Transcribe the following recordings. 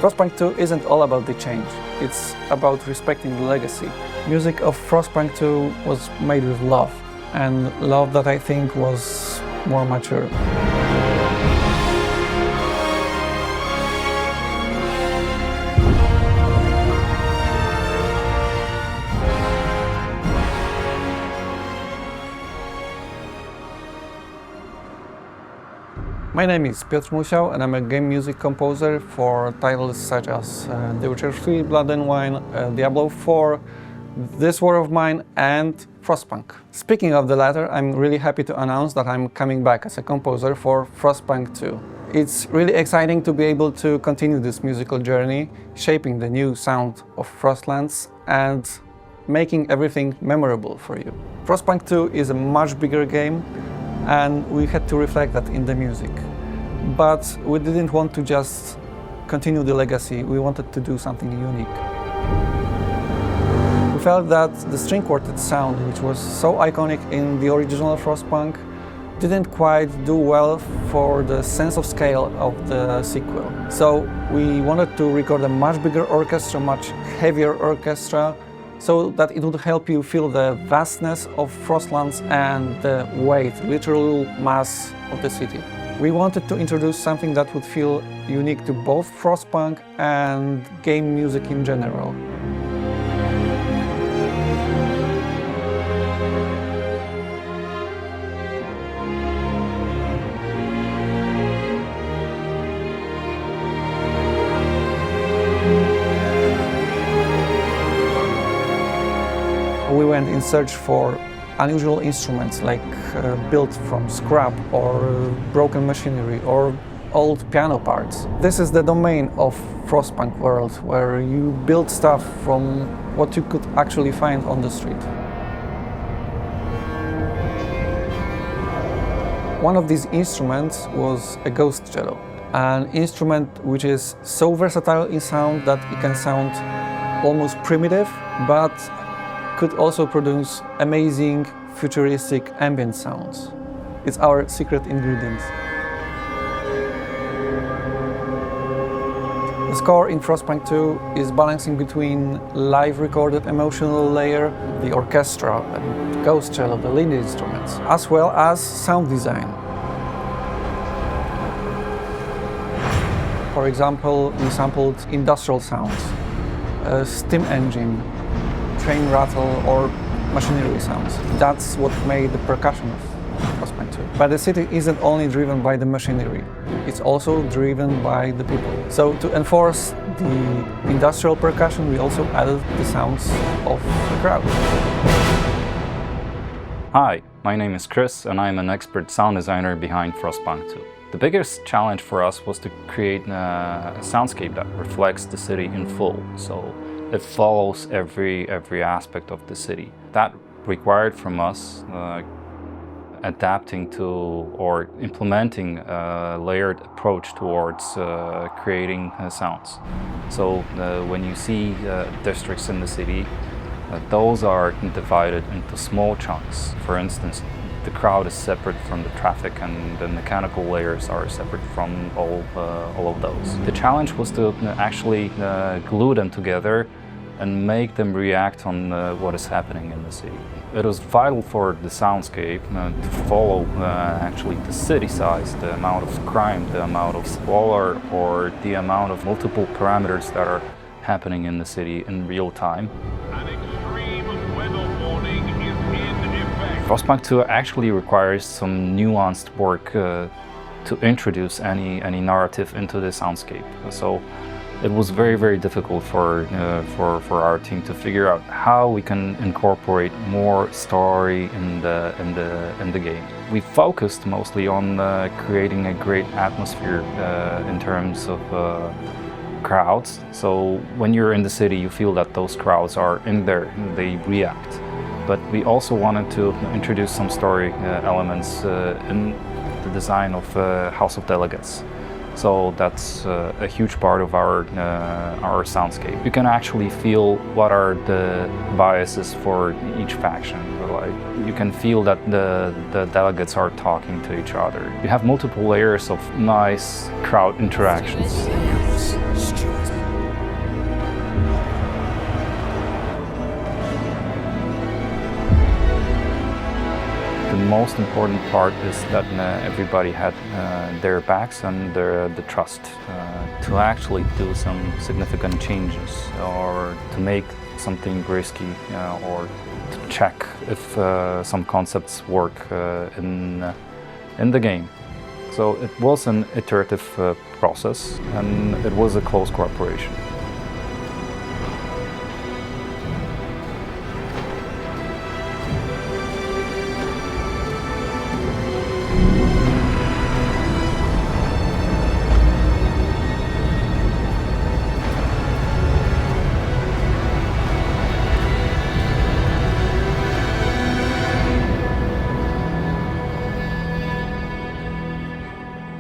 Frostpunk 2 isn't all about the change, it's about respecting the legacy. Music of Frostpunk 2 was made with love, and love that I think was more mature. My name is Piotr Musiał, and I'm a game music composer for titles such as The Witcher 3, Blood and Wine, Diablo 4, This War of Mine, and Frostpunk. Speaking of the latter, I'm really happy to announce that I'm coming back as a composer for Frostpunk 2. It's really exciting to be able to continue this musical journey, shaping the new sound of Frostlands and making everything memorable for you. Frostpunk 2 is a much bigger game, and we had to reflect that in the music. But we didn't want to just continue the legacy, we wanted to do something unique. We felt that the string quartet sound, which was so iconic in the original Frostpunk, didn't quite do well for the sense of scale of the sequel. So we wanted to record a much bigger orchestra, much heavier orchestra, so that it would help you feel the vastness of Frostlands and the weight, literal mass of the city. We wanted to introduce something that would feel unique to both Frostpunk and game music in general. We went in search for unusual instruments like built from scrap or broken machinery or old piano parts. This is the domain of Frostpunk world, where you build stuff from what you could actually find on the street. One of these instruments was a ghost cello, an instrument which is so versatile in sound that it can sound almost primitive, but could also produce amazing, futuristic ambient sounds. It's our secret ingredient. The score in Frostpunk 2 is balancing between live recorded emotional layer, the orchestra, and ghost cello, the lead instruments, as well as sound design. For example, we sampled industrial sounds, a steam engine, train rattle, or machinery sounds. That's what made the percussion of Frostpunk 2. But the city isn't only driven by the machinery, it's also driven by the people. So to enforce the industrial percussion, we also added the sounds of the crowd. Hi, my name is Chris, and I'm an expert sound designer behind Frostpunk 2. The biggest challenge for us was to create a soundscape that reflects the city in full. So it follows every aspect of the city. That required from us adapting to or implementing a layered approach towards creating sounds. So when you see districts in the city, those are divided into small chunks. For instance, the crowd is separate from the traffic, and the mechanical layers are separate from all of those. The challenge was to actually glue them together and make them react on what is happening in the city. It was vital for the soundscape to follow actually the city size, the amount of crime, the amount of squalor, or the amount of multiple parameters that are happening in the city in real time. Frostpunk 2 actually requires some nuanced work to introduce any narrative into the soundscape. So it was very difficult for our team to figure out how we can incorporate more story in the game. We focused mostly on creating a great atmosphere in terms of crowds. So when you're in the city, you feel that those crowds are in there, they react. But we also wanted to introduce some story elements in the design of House of Delegates. So that's a huge part of our soundscape. You can actually feel what are the biases for each faction. Like, you can feel that the delegates are talking to each other. You have multiple layers of nice crowd interactions. most important part is that everybody had their backs and the trust to actually do some significant changes or to make something risky or to check if some concepts work in the game. So it was an iterative process, and it was a close cooperation.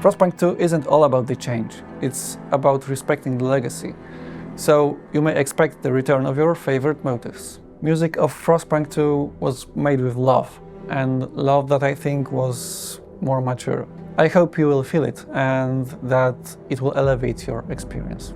Frostpunk 2 isn't all about the change, it's about respecting the legacy. So you may expect the return of your favorite motifs. Music of Frostpunk 2 was made with love, and love that I think was more mature. I hope you will feel it and that it will elevate your experience.